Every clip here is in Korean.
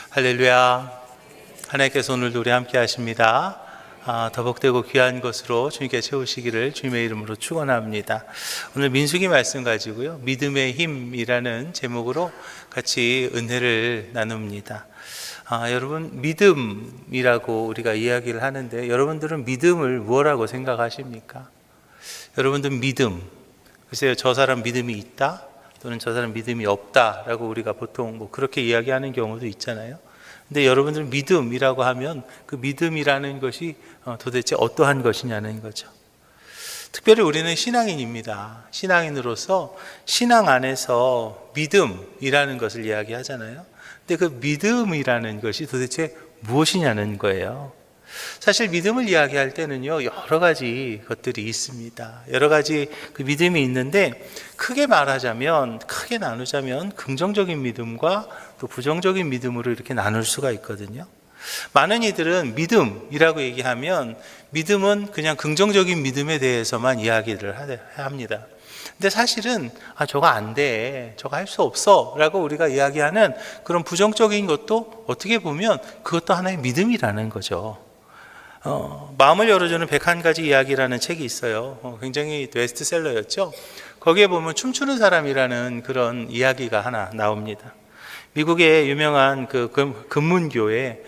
할렐루야. 하나님께서 오늘도 우리 함께 하십니다. 더 복되고 귀한 것으로 주님께 채우시기를 주님의 이름으로 축원합니다. 오늘 민수기 말씀 가지고요, 믿음의 힘이라는 제목으로 같이 은혜를 나눕니다. 여러분, 믿음이라고 우리가 이야기를 하는데, 여러분들은 믿음을 무엇라고 생각하십니까? 여러분들은 믿음, 글쎄요, 저 사람 믿음이 있다 또는 저 사람 믿음이 없다라고 우리가 보통 그렇게 이야기하는 경우도 있잖아요. 근데 여러분들 믿음이라고 하면 그 믿음이라는 것이 도대체 어떠한 것이냐는 거죠. 특별히 우리는 신앙인입니다. 신앙인으로서 신앙 안에서 믿음이라는 것을 이야기하잖아요. 근데 그 믿음이라는 것이 도대체 무엇이냐는 거예요. 사실 믿음을 이야기할 때는요, 여러 가지 것들이 있습니다. 여러 가지 그 믿음이 있는데, 크게 말하자면, 크게 나누자면 긍정적인 믿음과 또 부정적인 믿음으로 이렇게 나눌 수가 있거든요. 많은 이들은 믿음이라고 얘기하면 믿음은 그냥 긍정적인 믿음에 대해서만 이야기를 합니다. 근데 사실은 저거 안 돼, 저거 할 수 없어 라고 우리가 이야기하는 그런 부정적인 것도 어떻게 보면 그것도 하나의 믿음이라는 거죠. 마음을 열어주는 101가지 이야기라는 책이 있어요. 굉장히 베스트셀러였죠. 거기에 보면 춤추는 사람이라는 그런 이야기가 하나 나옵니다. 미국의 유명한 그 금문교에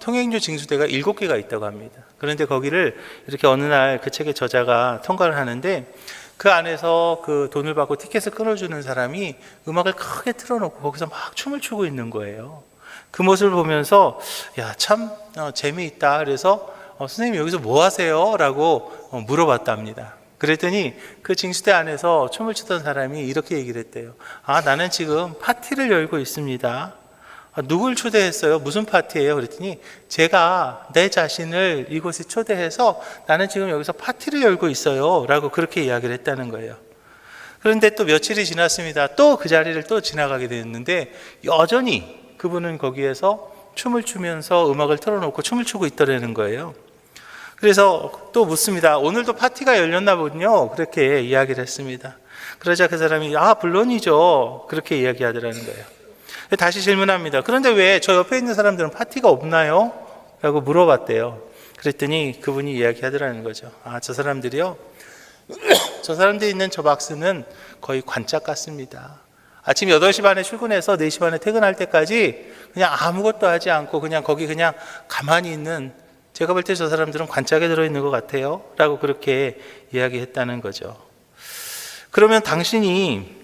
통행료 징수대가 7개가 있다고 합니다. 그런데 거기를 이렇게 어느 날 그 책의 저자가 통과를 하는데, 그 안에서 그 돈을 받고 티켓을 끊어주는 사람이 음악을 크게 틀어놓고 거기서 막 춤을 추고 있는 거예요. 그 모습을 보면서 참 재미있다. 그래서 선생님 여기서 뭐 하세요? 라고 물어봤답니다. 그랬더니 그 징수대 안에서 춤을 추던 사람이 이렇게 얘기를 했대요. 나는 지금 파티를 열고 있습니다. 누굴 초대했어요? 무슨 파티예요? 그랬더니 제가 내 자신을 이곳에 초대해서 나는 지금 여기서 파티를 열고 있어요 라고 그렇게 이야기를 했다는 거예요. 그런데 또 며칠이 지났습니다. 또 그 자리를 또 지나가게 됐는데 여전히 그분은 거기에서 춤을 추면서 음악을 틀어놓고 춤을 추고 있더라는 거예요. 그래서 또 묻습니다. 오늘도 파티가 열렸나 보군요. 그렇게 이야기를 했습니다. 그러자 그 사람이 물론이죠. 그렇게 이야기하더라는 거예요. 다시 질문합니다. 그런데 왜 저 옆에 있는 사람들은 파티가 없나요? 라고 물어봤대요. 그랬더니 그분이 이야기하더라는 거죠. 저 사람들이요, 저 사람들이 있는 저 박스는 거의 관짝 같습니다. 아침 8시 반에 출근해서 4시 반에 퇴근할 때까지 그냥 아무것도 하지 않고 그냥 거기 그냥 가만히 있는, 제가 볼 때 저 사람들은 관짝에 들어있는 것 같아요 라고 그렇게 이야기했다는 거죠. 그러면 당신이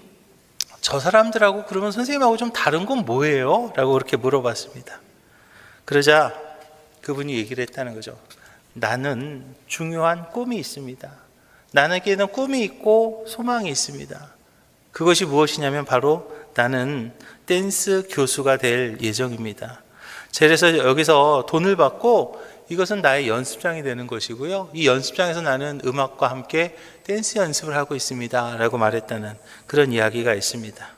저 사람들하고 그러면 선생님하고 좀 다른 건 뭐예요? 라고 그렇게 물어봤습니다. 그러자 그분이 얘기를 했다는 거죠. 나는 중요한 꿈이 있습니다. 나에게는 꿈이 있고 소망이 있습니다. 그것이 무엇이냐면 바로 나는 댄스 교수가 될 예정입니다. 그래서 여기서 돈을 받고 이것은 나의 연습장이 되는 것이고요, 이 연습장에서 나는 음악과 함께 댄스 연습을 하고 있습니다 라고 말했다는 그런 이야기가 있습니다.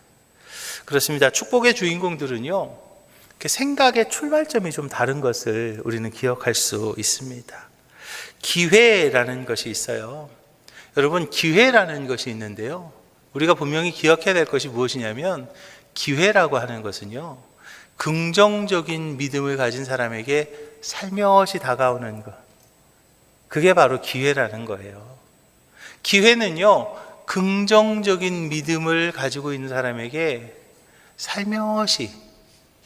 그렇습니다. 축복의 주인공들은요, 생각의 출발점이 좀 다른 것을 우리는 기억할 수 있습니다. 기회라는 것이 있어요. 여러분, 기회라는 것이 있는데요, 우리가 분명히 기억해야 될 것이 무엇이냐면, 기회라고 하는 것은요, 긍정적인 믿음을 가진 사람에게 살며시 다가오는 것, 그게 바로 기회라는 거예요. 기회는요, 긍정적인 믿음을 가지고 있는 사람에게 살며시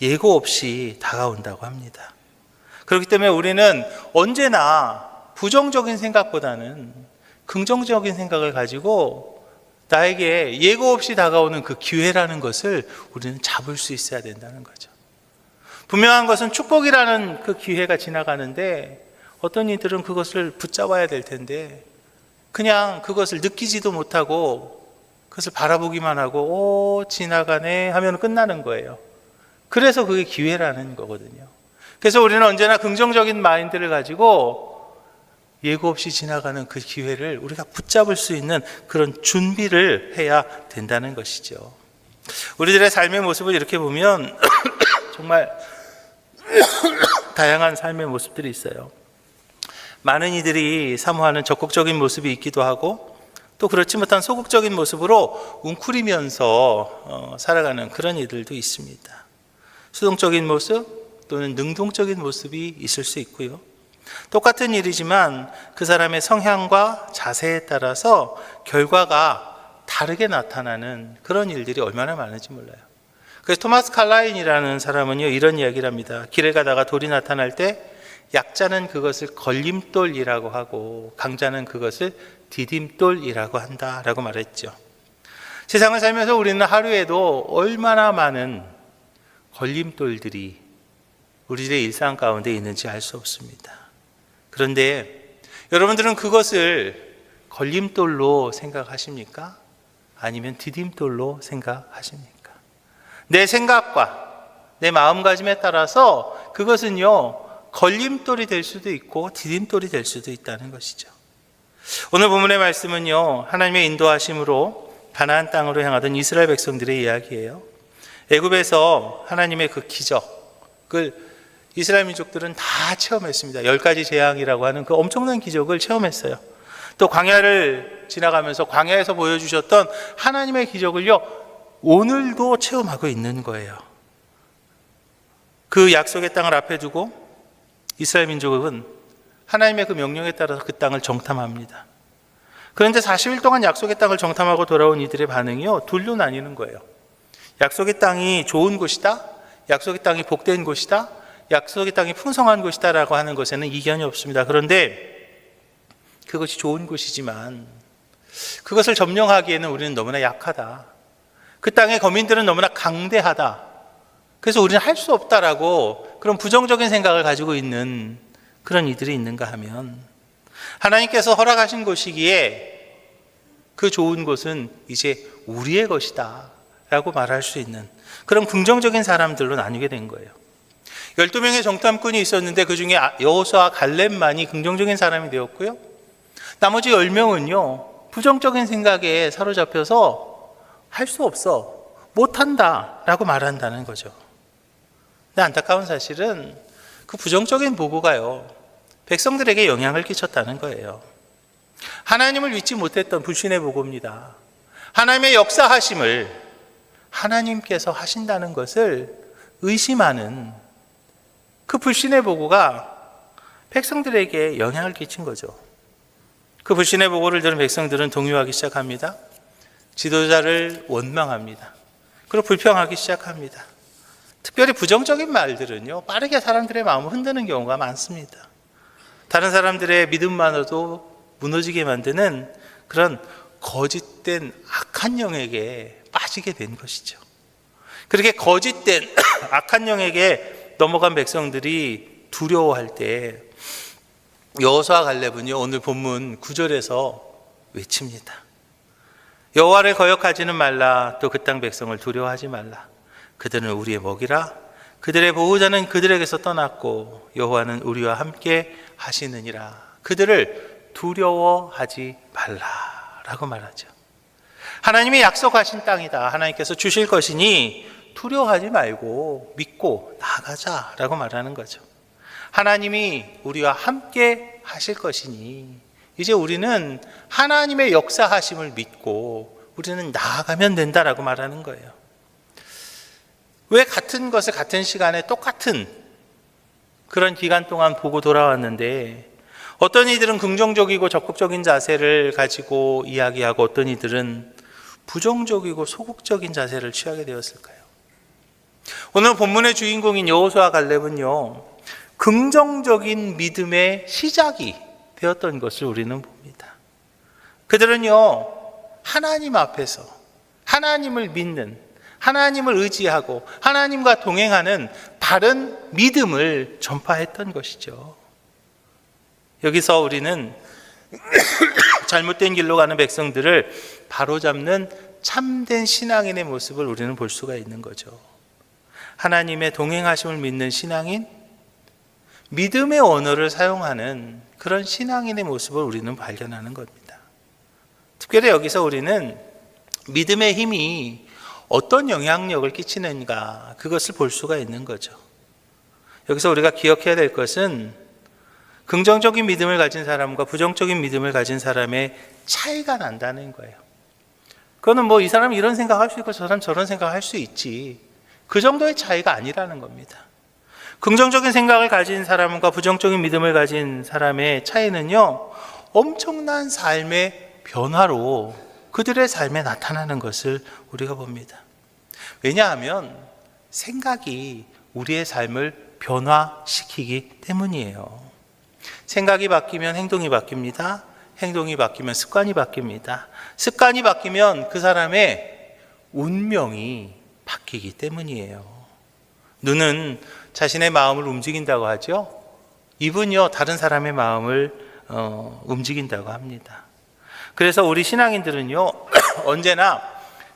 예고 없이 다가온다고 합니다. 그렇기 때문에 우리는 언제나 부정적인 생각보다는 긍정적인 생각을 가지고 나에게 예고 없이 다가오는 그 기회라는 것을 우리는 잡을 수 있어야 된다는 거죠. 분명한 것은 축복이라는 그 기회가 지나가는데 어떤 이들은 그것을 붙잡아야 될 텐데 그냥 그것을 느끼지도 못하고 그것을 바라보기만 하고 지나가네 하면 끝나는 거예요. 그래서 그게 기회라는 거거든요. 그래서 우리는 언제나 긍정적인 마인드를 가지고 예고 없이 지나가는 그 기회를 우리가 붙잡을 수 있는 그런 준비를 해야 된다는 것이죠. 우리들의 삶의 모습을 이렇게 보면 정말 다양한 삶의 모습들이 있어요. 많은 이들이 사모하는 적극적인 모습이 있기도 하고 또 그렇지 못한 소극적인 모습으로 웅크리면서 살아가는 그런 이들도 있습니다. 수동적인 모습, 또는 능동적인 모습이 있을 수 있고요. 똑같은 일이지만 그 사람의 성향과 자세에 따라서 결과가 다르게 나타나는 그런 일들이 얼마나 많은지 몰라요. 그래서 토마스 칼라인이라는 사람은요, 이런 이야기를 합니다. 길을 가다가 돌이 나타날 때 약자는 그것을 걸림돌이라고 하고 강자는 그것을 디딤돌이라고 한다라고 말했죠. 세상을 살면서 우리는 하루에도 얼마나 많은 걸림돌들이 우리들의 일상 가운데 있는지 알 수 없습니다. 그런데 여러분들은 그것을 걸림돌로 생각하십니까? 아니면 디딤돌로 생각하십니까? 내 생각과 내 마음가짐에 따라서 그것은요, 걸림돌이 될 수도 있고 디딤돌이 될 수도 있다는 것이죠. 오늘 본문의 말씀은요, 하나님의 인도하심으로 가나안 땅으로 향하던 이스라엘 백성들의 이야기예요. 애굽에서 하나님의 그 기적을 이스라엘 민족들은 다 체험했습니다. 10가지 재앙이라고 하는 그 엄청난 기적을 체험했어요. 또 광야를 지나가면서 광야에서 보여주셨던 하나님의 기적을요, 오늘도 체험하고 있는 거예요. 그 약속의 땅을 앞에 두고 이스라엘 민족은 하나님의 그 명령에 따라서 그 땅을 정탐합니다. 그런데 40일 동안 약속의 땅을 정탐하고 돌아온 이들의 반응이요, 둘로 나뉘는 거예요. 약속의 땅이 좋은 곳이다, 약속의 땅이 복된 곳이다, 약속의 땅이 풍성한 곳이다 라고 하는 것에는 이견이 없습니다. 그런데 그것이 좋은 곳이지만 그것을 점령하기에는 우리는 너무나 약하다, 그 땅의 거민들은 너무나 강대하다, 그래서 우리는 할 수 없다라고 그런 부정적인 생각을 가지고 있는 그런 이들이 있는가 하면, 하나님께서 허락하신 곳이기에 그 좋은 곳은 이제 우리의 것이다 라고 말할 수 있는 그런 긍정적인 사람들로 나뉘게 된 거예요. 12명의 정탐꾼이 있었는데 그 중에 여호수아와 갈렙만이 긍정적인 사람이 되었고요, 나머지 10명은요 부정적인 생각에 사로잡혀서 할 수 없어, 못한다 라고 말한다는 거죠. 근데 안타까운 사실은 그 부정적인 보고가요, 백성들에게 영향을 끼쳤다는 거예요. 하나님을 믿지 못했던 불신의 보고입니다. 하나님의 역사하심을 하나님께서 하신다는 것을 의심하는 그 불신의 보고가 백성들에게 영향을 끼친 거죠. 그 불신의 보고를 들은 백성들은 동요하기 시작합니다. 지도자를 원망합니다. 그리고 불평하기 시작합니다. 특별히 부정적인 말들은요, 빠르게 사람들의 마음을 흔드는 경우가 많습니다. 다른 사람들의 믿음만으로도 무너지게 만드는 그런 거짓된 악한 영에게 빠지게 된 것이죠. 그렇게 거짓된 악한 영에게 넘어간 백성들이 두려워할 때 여호수아 갈렙은요, 오늘 본문 9절에서 외칩니다. 여호와를 거역하지는 말라, 또 그 땅 백성을 두려워하지 말라. 그들은 우리의 먹이라. 그들의 보호자는 그들에게서 떠났고 여호와는 우리와 함께 하시느니라. 그들을 두려워하지 말라라고 말하죠. 하나님이 약속하신 땅이다, 하나님께서 주실 것이니 두려워하지 말고 믿고 나아가자라고 말하는 거죠. 하나님이 우리와 함께 하실 것이니 이제 우리는 하나님의 역사하심을 믿고 우리는 나아가면 된다라고 말하는 거예요. 왜 같은 것을 같은 시간에 똑같은 그런 기간 동안 보고 돌아왔는데 어떤 이들은 긍정적이고 적극적인 자세를 가지고 이야기하고 어떤 이들은 부정적이고 소극적인 자세를 취하게 되었을까요? 오늘 본문의 주인공인 여호수아 갈렙은요, 긍정적인 믿음의 시작이 되었던 것을 우리는 봅니다. 그들은요, 하나님 앞에서 하나님을 믿는, 하나님을 의지하고 하나님과 동행하는 바른 믿음을 전파했던 것이죠. 여기서 우리는 잘못된 길로 가는 백성들을 바로잡는 참된 신앙인의 모습을 우리는 볼 수가 있는 거죠. 하나님의 동행하심을 믿는 신앙인, 믿음의 언어를 사용하는 그런 신앙인의 모습을 우리는 발견하는 겁니다. 특별히 여기서 우리는 믿음의 힘이 어떤 영향력을 끼치는가, 그것을 볼 수가 있는 거죠. 여기서 우리가 기억해야 될 것은 긍정적인 믿음을 가진 사람과 부정적인 믿음을 가진 사람의 차이가 난다는 거예요. 그거는 뭐 이 사람이 이런 생각할 수 있고 저 사람 저런 생각할 수 있지, 그 정도의 차이가 아니라는 겁니다. 긍정적인 생각을 가진 사람과 부정적인 믿음을 가진 사람의 차이는요, 엄청난 삶의 변화로 그들의 삶에 나타나는 것을 우리가 봅니다. 왜냐하면 생각이 우리의 삶을 변화시키기 때문이에요. 생각이 바뀌면 행동이 바뀝니다. 행동이 바뀌면 습관이 바뀝니다. 습관이 바뀌면 그 사람의 운명이 바뀌기 때문이에요. 눈은 자신의 마음을 움직인다고 하죠. 입은요, 다른 사람의 마음을 움직인다고 합니다. 그래서 우리 신앙인들은요, 언제나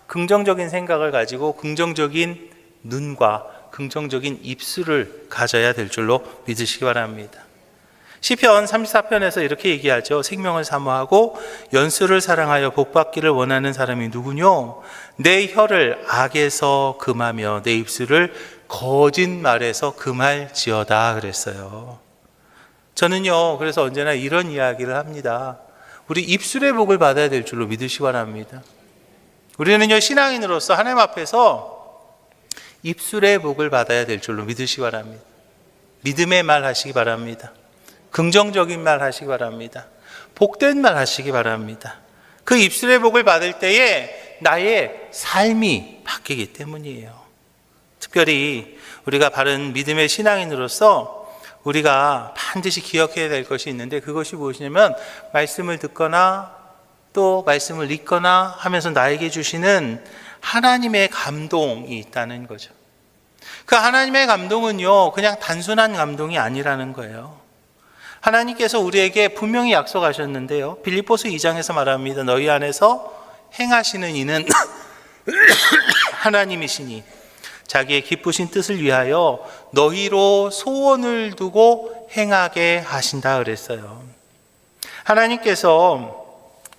긍정적인 생각을 가지고 긍정적인 눈과 긍정적인 입술을 가져야 될 줄로 믿으시기 바랍니다. 시편 34편에서 이렇게 얘기하죠. 생명을 사모하고 연수를 사랑하여 복받기를 원하는 사람이 누구뇨? 내 혀를 악에서 금하며 내 입술을 거짓말에서 금할지어다 그랬어요. 저는요, 그래서 언제나 이런 이야기를 합니다. 우리 입술의 복을 받아야 될 줄로 믿으시기 바랍니다. 우리는요, 신앙인으로서 하나님 앞에서 입술의 복을 받아야 될 줄로 믿으시기 바랍니다. 믿음의 말 하시기 바랍니다. 긍정적인 말 하시기 바랍니다. 복된 말 하시기 바랍니다. 그 입술의 복을 받을 때에 나의 삶이 바뀌기 때문이에요. 특별히 우리가 바른 믿음의 신앙인으로서 우리가 반드시 기억해야 될 것이 있는데, 그것이 무엇이냐면 말씀을 듣거나 또 말씀을 읽거나 하면서 나에게 주시는 하나님의 감동이 있다는 거죠. 그 하나님의 감동은요, 그냥 단순한 감동이 아니라는 거예요. 하나님께서 우리에게 분명히 약속하셨는데요, 빌립보서 2장에서 말합니다. 너희 안에서 행하시는 이는 하나님이시니 자기의 기쁘신 뜻을 위하여 너희로 소원을 두고 행하게 하신다 그랬어요. 하나님께서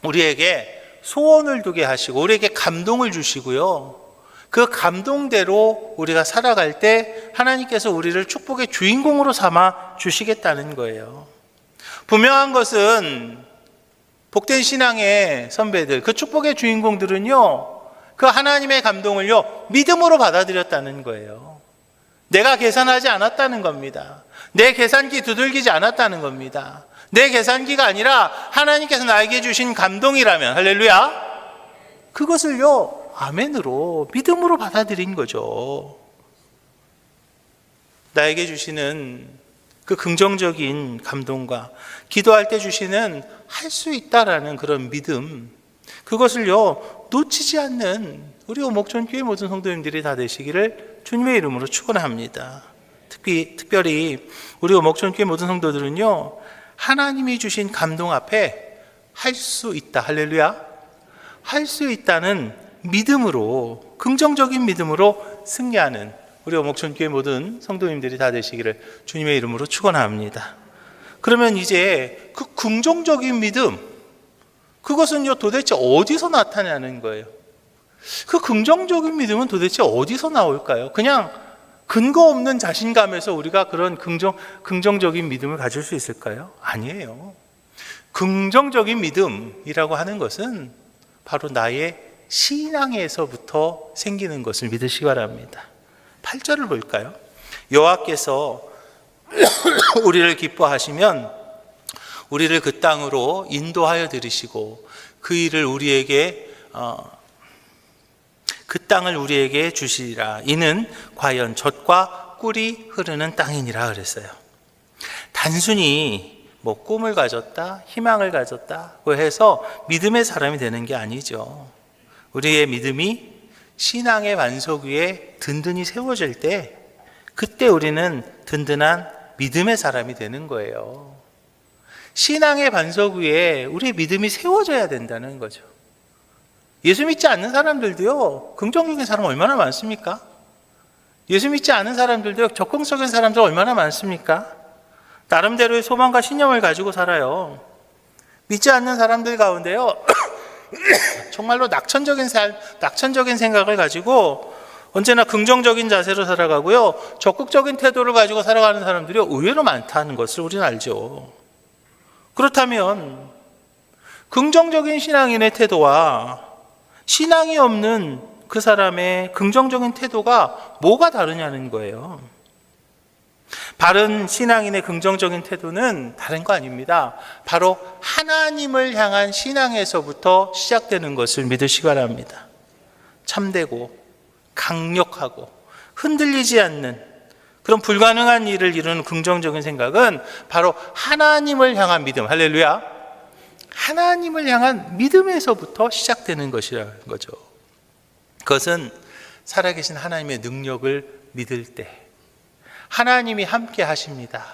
우리에게 소원을 두게 하시고 우리에게 감동을 주시고요, 그 감동대로 우리가 살아갈 때 하나님께서 우리를 축복의 주인공으로 삼아 주시겠다는 거예요. 분명한 것은 복된 신앙의 선배들, 그 축복의 주인공들은요, 그 하나님의 감동을요, 믿음으로 받아들였다는 거예요. 내가 계산하지 않았다는 겁니다. 내 계산기 두들기지 않았다는 겁니다. 내 계산기가 아니라 하나님께서 나에게 주신 감동이라면, 할렐루야, 그것을요, 아멘으로, 믿음으로 받아들인 거죠. 나에게 주시는 그 긍정적인 감동과 기도할 때 주시는 할 수 있다라는 그런 믿음, 그것을요, 놓치지 않는 우리 오목천교회 모든 성도님들이 다 되시기를 주님의 이름으로 축원합니다. 특별히 우리 오목천교회 모든 성도들은요, 하나님이 주신 감동 앞에 할 수 있다, 할렐루야, 할 수 있다는 믿음으로, 긍정적인 믿음으로 승리하는 우리 오목천교회 모든 성도님들이 다 되시기를 주님의 이름으로 축원합니다. 그러면 이제 그 긍정적인 믿음, 그것은요, 도대체 어디서 나타나는 거예요? 그 긍정적인 믿음은 도대체 어디서 나올까요? 그냥 근거 없는 자신감에서 우리가 그런 긍정적인 믿음을 가질 수 있을까요? 아니에요. 긍정적인 믿음이라고 하는 것은 바로 나의 신앙에서부터 생기는 것을 믿으시기 바랍니다. 8절을 볼까요? 여호와께서 우리를 기뻐하시면 우리를 그 땅으로 인도하여 들이시고 그 일을 우리에게 그 땅을 우리에게 주시리라. 이는 과연 젖과 꿀이 흐르는 땅이니라 그랬어요. 단순히 꿈을 가졌다, 희망을 가졌다고 해서 믿음의 사람이 되는 게 아니죠. 우리의 믿음이 신앙의 반석 위에 든든히 세워질 때, 그때 우리는 든든한 믿음의 사람이 되는 거예요. 신앙의 반석 위에 우리의 믿음이 세워져야 된다는 거죠. 예수 믿지 않는 사람들도요, 긍정적인 사람 얼마나 많습니까? 예수 믿지 않는 사람들도 적극적인 사람들 얼마나 많습니까? 나름대로의 소망과 신념을 가지고 살아요. 믿지 않는 사람들 가운데요, 정말로 낙천적인 생각을 가지고 언제나 긍정적인 자세로 살아가고요, 적극적인 태도를 가지고 살아가는 사람들이 의외로 많다는 것을 우리는 알죠. 그렇다면 긍정적인 신앙인의 태도와 신앙이 없는 그 사람의 긍정적인 태도가 뭐가 다르냐는 거예요. 바른 신앙인의 긍정적인 태도는 다른 거 아닙니다. 바로 하나님을 향한 신앙에서부터 시작되는 것을 믿으시기 바랍니다. 참되고 강력하고 흔들리지 않는 그런 불가능한 일을 이루는 긍정적인 생각은 바로 하나님을 향한 믿음, 할렐루야, 하나님을 향한 믿음에서부터 시작되는 것이라는 거죠. 그것은 살아계신 하나님의 능력을 믿을 때 하나님이 함께 하십니다.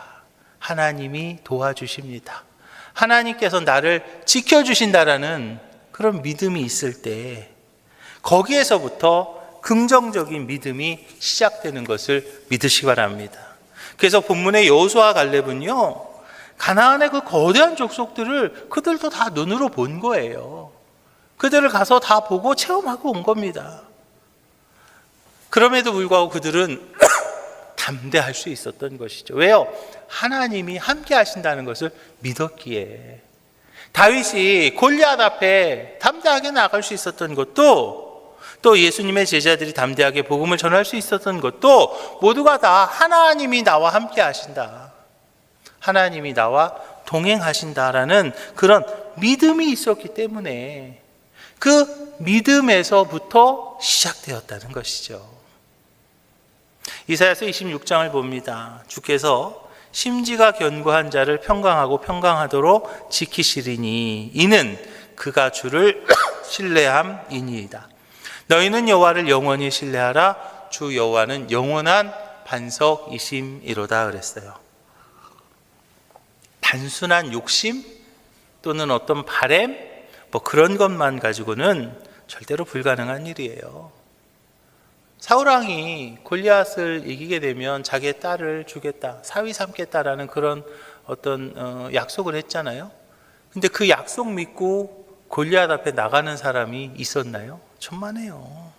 하나님이 도와주십니다. 하나님께서 나를 지켜주신다라는 그런 믿음이 있을 때 거기에서부터 긍정적인 믿음이 시작되는 것을 믿으시기 바랍니다. 그래서 본문의 여호수아 갈렙은요, 가나안의 그 거대한 족속들을 그들도 다 눈으로 본 거예요. 그들을 가서 다 보고 체험하고 온 겁니다. 그럼에도 불구하고 그들은 담대할 수 있었던 것이죠. 왜요? 하나님이 함께 하신다는 것을 믿었기에. 다윗이 골리앗 앞에 담대하게 나갈 수 있었던 것도, 또 예수님의 제자들이 담대하게 복음을 전할 수 있었던 것도 모두가 다 하나님이 나와 함께 하신다, 하나님이 나와 동행하신다라는 그런 믿음이 있었기 때문에 그 믿음에서부터 시작되었다는 것이죠. 이사야서 26장을 봅니다. 주께서 심지가 견고한 자를 평강하고 평강하도록 지키시리니 이는 그가 주를 신뢰함이니이다. 너희는 여호와를 영원히 신뢰하라. 주 여호와는 영원한 반석이심이로다 그랬어요. 단순한 욕심 또는 어떤 바램 그런 것만 가지고는 절대로 불가능한 일이에요. 사울왕이 골리앗을 이기게 되면 자기의 딸을 주겠다, 사위 삼겠다라는 그런 어떤 약속을 했잖아요. 근데 그 약속 믿고 골리앗 앞에 나가는 사람이 있었나요? 천만에요.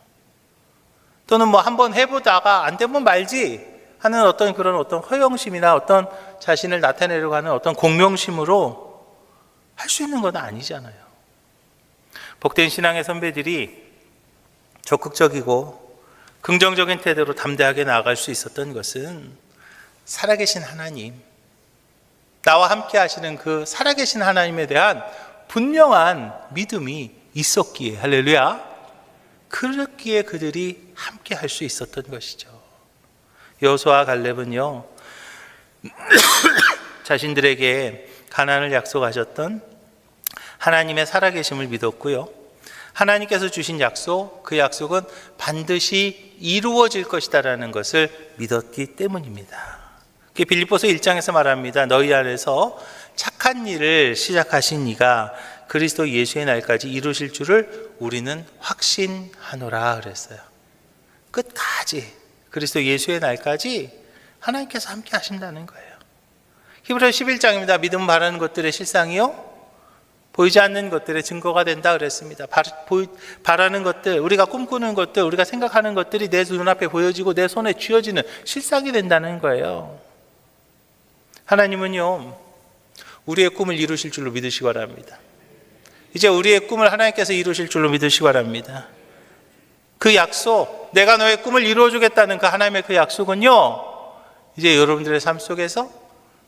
또는 한번 해보다가 안 되면 말지 하는 어떤 그런 어떤 허영심이나 어떤 자신을 나타내려고 하는 어떤 공명심으로 할 수 있는 건 아니잖아요. 복된 신앙의 선배들이 적극적이고 긍정적인 태도로 담대하게 나아갈 수 있었던 것은 살아계신 하나님, 나와 함께 하시는 그 살아계신 하나님에 대한 분명한 믿음이 있었기에, 할렐루야, 그렇기에 그들이 함께 할 수 있었던 것이죠. 여호수아 갈렙은요, 자신들에게 가나안을 약속하셨던 하나님의 살아계심을 믿었고요, 하나님께서 주신 약속, 그 약속은 반드시 이루어질 것이다라는 것을 믿었기 때문입니다. 빌립보서 1장에서 말합니다. 너희 안에서 착한 일을 시작하신 이가 그리스도 예수의 날까지 이루실 줄을 우리는 확신하노라 그랬어요. 끝까지 그리스도 예수의 날까지 하나님께서 함께 하신다는 거예요. 히브리서 11장입니다. 믿음 바라는 것들의 실상이요, 보이지 않는 것들의 증거가 된다 그랬습니다. 바라는 것들, 우리가 꿈꾸는 것들, 우리가 생각하는 것들이 내 눈앞에 보여지고 내 손에 쥐어지는 실상이 된다는 거예요. 하나님은요, 우리의 꿈을 이루실 줄로 믿으시기 바랍니다. 이제 우리의 꿈을 하나님께서 이루실 줄로 믿으시기 바랍니다. 그 약속, 내가 너의 꿈을 이루어주겠다는 그 하나님의 그 약속은요, 이제 여러분들의 삶 속에서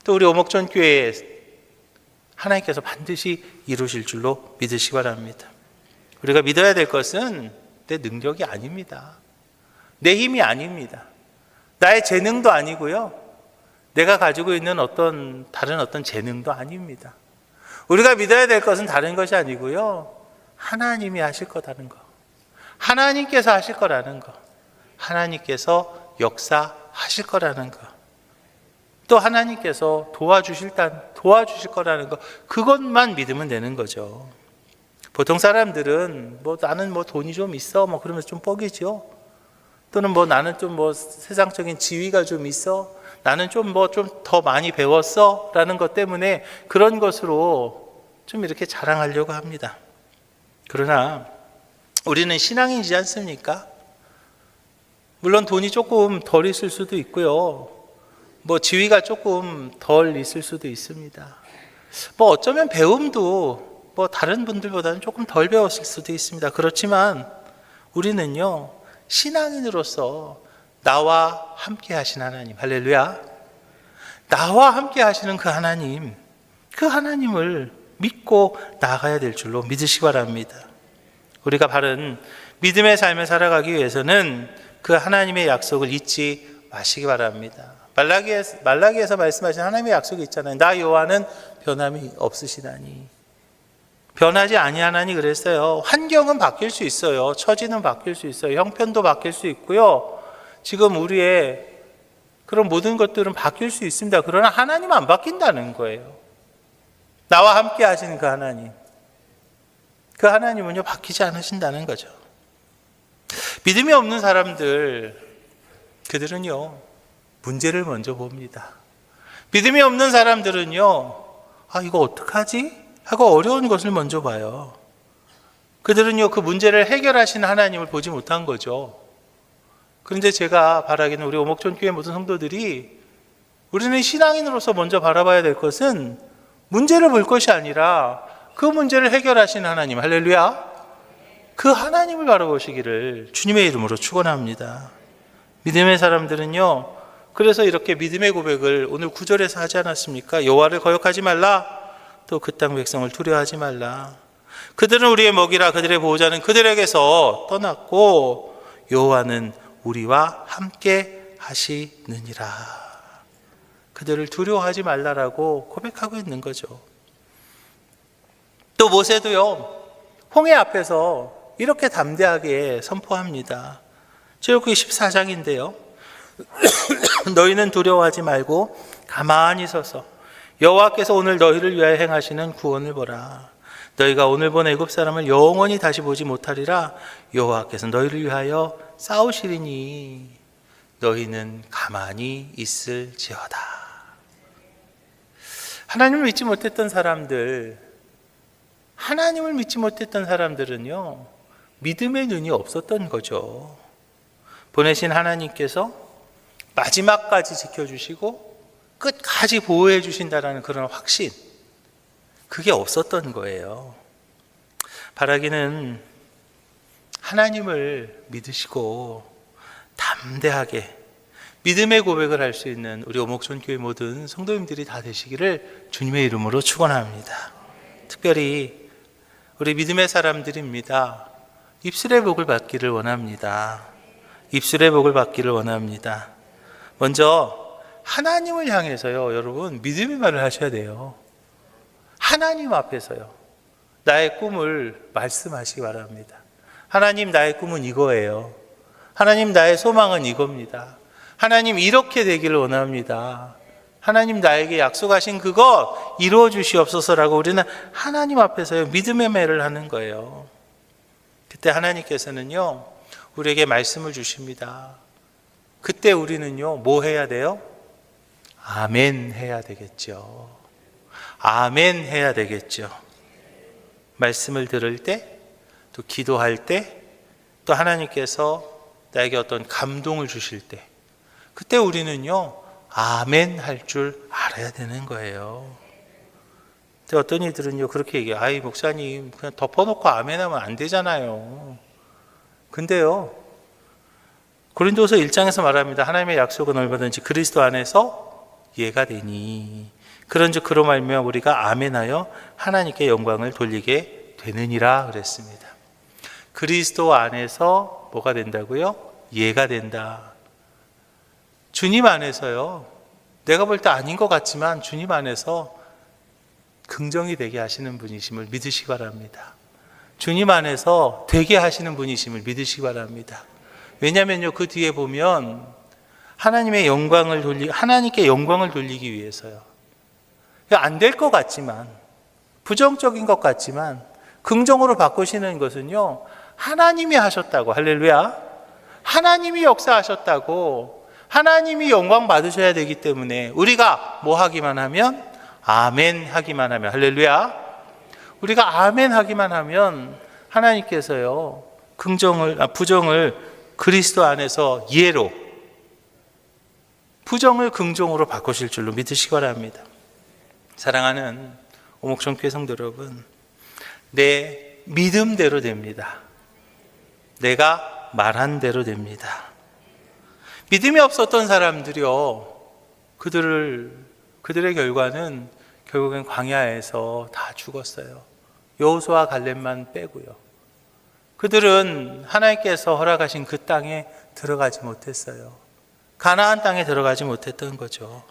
또 우리 오목전 교회에 하나님께서 반드시 이루실 줄로 믿으시기 바랍니다. 우리가 믿어야 될 것은 내 능력이 아닙니다. 내 힘이 아닙니다. 나의 재능도 아니고요, 내가 가지고 있는 다른 어떤 재능도 아닙니다. 우리가 믿어야 될 것은 다른 것이 아니고요, 하나님이 하실 거라는 거, 하나님께서 하실 거라는 거, 하나님께서 역사하실 거라는 거, 또 하나님께서 도와주실 거라는 거, 그것만 믿으면 되는 거죠. 보통 사람들은 나는 돈이 좀 있어 그러면서 좀 뻐기죠. 또는 나는 좀 세상적인 지위가 좀 있어, 나는 좀 더 많이 배웠어 라는 것 때문에 그런 것으로 좀 이렇게 자랑하려고 합니다. 그러나 우리는 신앙인이지 않습니까? 물론 돈이 조금 덜 있을 수도 있고요, 지위가 조금 덜 있을 수도 있습니다. 어쩌면 배움도 다른 분들보다는 조금 덜 배웠을 수도 있습니다. 그렇지만 우리는요, 신앙인으로서 나와 함께 하신 하나님, 할렐루야, 나와 함께 하시는 그 하나님을 믿고 나아가야 될 줄로 믿으시기 바랍니다. 우리가 바른 믿음의 삶을 살아가기 위해서는 그 하나님의 약속을 잊지 마시기 바랍니다. 말라기에서 말씀하신 하나님의 약속이 있잖아요. 나 여호와는 변함이 없으시다니. 변하지 아니하나니 그랬어요. 환경은 바뀔 수 있어요. 처지는 바뀔 수 있어요. 형편도 바뀔 수 있고요. 지금 우리의 그런 모든 것들은 바뀔 수 있습니다. 그러나 하나님은 안 바뀐다는 거예요. 나와 함께 하시는 그 하나님. 그 하나님은요, 바뀌지 않으신다는 거죠. 믿음이 없는 사람들, 그들은요, 문제를 먼저 봅니다. 믿음이 없는 사람들은요, 이거 어떡하지? 하고 어려운 것을 먼저 봐요. 그들은요, 그 문제를 해결하시는 하나님을 보지 못한 거죠. 그런데 제가 바라기는 우리 오목촌교회 모든 성도들이 우리는 신앙인으로서 먼저 바라봐야 될 것은 문제를 볼 것이 아니라 그 문제를 해결하시는 하나님, 할렐루야, 그 하나님을 바라보시기를 주님의 이름으로 축원합니다. 믿음의 사람들은요, 그래서 이렇게 믿음의 고백을 오늘 9절에서 하지 않았습니까? 여호와를 거역하지 말라, 또 그 땅 백성을 두려워하지 말라. 그들은 우리의 먹이라, 그들의 보호자는 그들에게서 떠났고 여호와는 우리와 함께 하시느니라. 그들을 두려워하지 말라라고 고백하고 있는 거죠. 또 모세도요, 홍해 앞에서 이렇게 담대하게 선포합니다. 출애굽기 14장인데요. 너희는 두려워하지 말고 가만히 서서 여호와께서 오늘 너희를 위하여 행하시는 구원을 보라. 너희가 오늘 본 애굽 사람을 영원히 다시 보지 못하리라. 여호와께서 너희를 위하여 싸우시리니 너희는 가만히 있을지어다. 하나님을 믿지 못했던 사람들은요, 믿음의 눈이 없었던 거죠. 보내신 하나님께서 마지막까지 지켜주시고 끝까지 보호해 주신다라는 그런 확신, 그게 없었던 거예요. 바라기는 하나님을 믿으시고 담대하게 믿음의 고백을 할 수 있는 우리 오목촌교회 모든 성도님들이 다 되시기를 주님의 이름으로 축원합니다. 특별히 우리 믿음의 사람들입니다. 입술의 복을 받기를 원합니다. 입술의 복을 받기를 원합니다. 먼저 하나님을 향해서요, 여러분, 믿음의 말을 하셔야 돼요. 하나님 앞에서요, 나의 꿈을 말씀하시기 바랍니다. 하나님, 나의 꿈은 이거예요. 하나님, 나의 소망은 이겁니다. 하나님, 이렇게 되기를 원합니다. 하나님, 나에게 약속하신 그것 이루어 주시옵소서라고 우리는 하나님 앞에서요, 믿음의 말을 하는 거예요. 그때 하나님께서는요, 우리에게 말씀을 주십니다. 그때 우리는요, 뭐 해야 돼요? 아멘 해야 되겠죠. 아멘 해야 되겠죠. 말씀을 들을 때, 또 기도할 때, 또 하나님께서 나에게 어떤 감동을 주실 때, 그때 우리는요, 아멘 할 줄 알아야 되는 거예요. 근데 어떤 이들은요, 그렇게 얘기해요. 아이, 목사님, 그냥 덮어놓고 아멘 하면 안 되잖아요. 근데요, 고린도서 1장에서 말합니다. 하나님의 약속은 얼마든지 그리스도 안에서 예가 되니 그런즉 그로 말미암아 우리가 아멘하여 하나님께 영광을 돌리게 되느니라 그랬습니다. 그리스도 안에서 뭐가 된다고요? 예가 된다. 주님 안에서요, 내가 볼 때 아닌 것 같지만 주님 안에서 긍정이 되게 하시는 분이심을 믿으시기 바랍니다. 주님 안에서 되게 하시는 분이심을 믿으시기 바랍니다. 왜냐면요, 그 뒤에 보면 하나님께 영광을 돌리기 위해서요. 안 될 것 같지만, 부정적인 것 같지만 긍정으로 바꾸시는 것은요, 하나님이 하셨다고, 할렐루야, 하나님이 역사하셨다고, 하나님이 영광 받으셔야 되기 때문에 우리가 뭐 하기만 하면, 아멘 하기만 하면, 할렐루야, 우리가 아멘 하기만 하면 하나님께서요, 부정을 그리스도 안에서 예로, 부정을 긍정으로 바꾸실 줄로 믿으시기 바랍니다. 사랑하는 오목촌교회 성도 여러분, 내 믿음대로 됩니다. 내가 말한 대로 됩니다. 믿음이 없었던 사람들이요, 그들을 그들의 결과는 결국엔 광야에서 다 죽었어요. 여호수아 갈렙만 빼고요. 그들은 하나님께서 허락하신 그 땅에 들어가지 못했어요. 가나안 땅에 들어가지 못했던 거죠.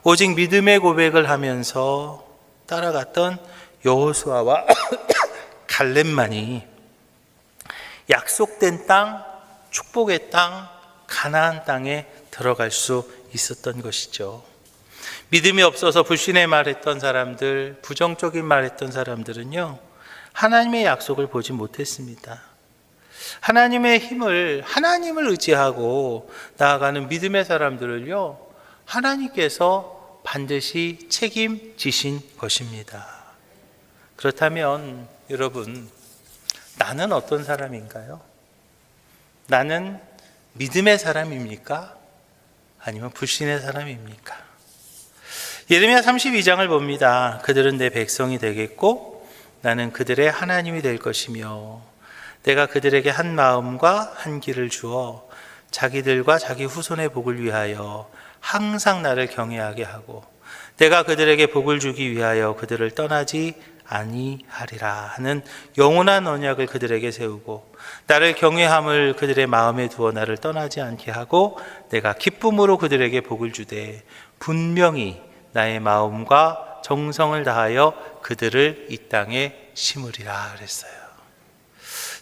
오직 믿음의 고백을 하면서 따라갔던 여호수아와 갈렙만이 약속된 땅, 축복의 땅, 가나안 땅에 들어갈 수 있었던 것이죠. 믿음이 없어서 불신의 말했던 사람들, 부정적인 말했던 사람들은요, 하나님의 약속을 보지 못했습니다. 하나님의 하나님을 의지하고 나아가는 믿음의 사람들을요, 하나님께서 반드시 책임지신 것입니다. 그렇다면 여러분, 나는 어떤 사람인가요? 나는 믿음의 사람입니까? 아니면 불신의 사람입니까? 예레미야 32장을 봅니다. 그들은 내 백성이 되겠고 나는 그들의 하나님이 될 것이며 내가 그들에게 한 마음과 한 길을 주어 자기들과 자기 후손의 복을 위하여 항상 나를 경외하게 하고 내가 그들에게 복을 주기 위하여 그들을 떠나지 아니하리라 하는 영원한 언약을 그들에게 세우고 나를 경외함을 그들의 마음에 두어 나를 떠나지 않게 하고 내가 기쁨으로 그들에게 복을 주되 분명히 나의 마음과 정성을 다하여 그들을 이 땅에 심으리라 그랬어요.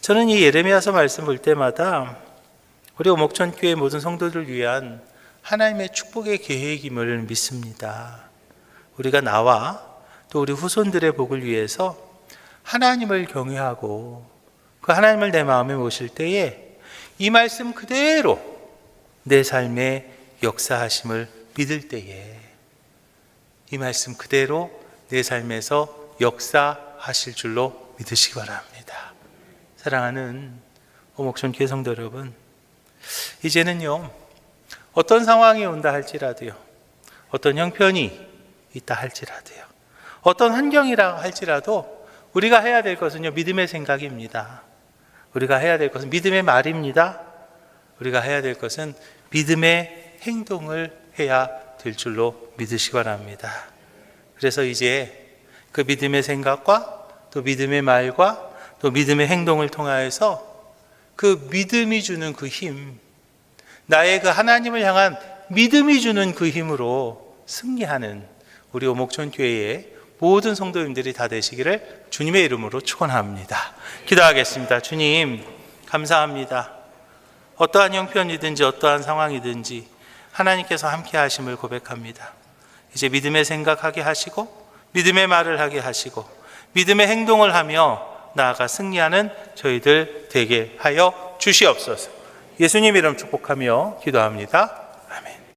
저는 이 예레미야서 말씀 볼 때마다 우리 오목천교회 모든 성도들을 위한 하나님의 축복의 계획임을 믿습니다. 우리가 나와 또 우리 후손들의 복을 위해서 하나님을 경외하고 그 하나님을 내 마음에 모실 때에 이 말씀 그대로 내 삶에 역사하심을 믿을 때에 이 말씀 그대로 내 삶에서 역사하실 줄로 믿으시기 바랍니다. 사랑하는 오목천교회 성도 여러분, 이제는요, 어떤 상황이 온다 할지라도요, 어떤 형편이 있다 할지라도요, 어떤 환경이라 할지라도 우리가 해야 될 것은요, 믿음의 생각입니다. 우리가 해야 될 것은 믿음의 말입니다. 우리가 해야 될 것은 믿음의 행동을 해야 될 줄로 믿으시기 바랍니다. 그래서 이제 그 믿음의 생각과 또 믿음의 말과 또 믿음의 행동을 통하여서 그 믿음이 주는 그 힘, 나의 그 하나님을 향한 믿음이 주는 그 힘으로 승리하는 우리 오목천교회의 모든 성도님들이 다 되시기를 주님의 이름으로 축원합니다. 기도하겠습니다. 주님, 감사합니다. 어떠한 형편이든지 어떠한 상황이든지 하나님께서 함께 하심을 고백합니다. 이제 믿음의 생각하게 하시고 믿음의 말을 하게 하시고 믿음의 행동을 하며 나아가 승리하는 저희들 되게 하여 주시옵소서. 예수님 이름 축복하며 기도합니다.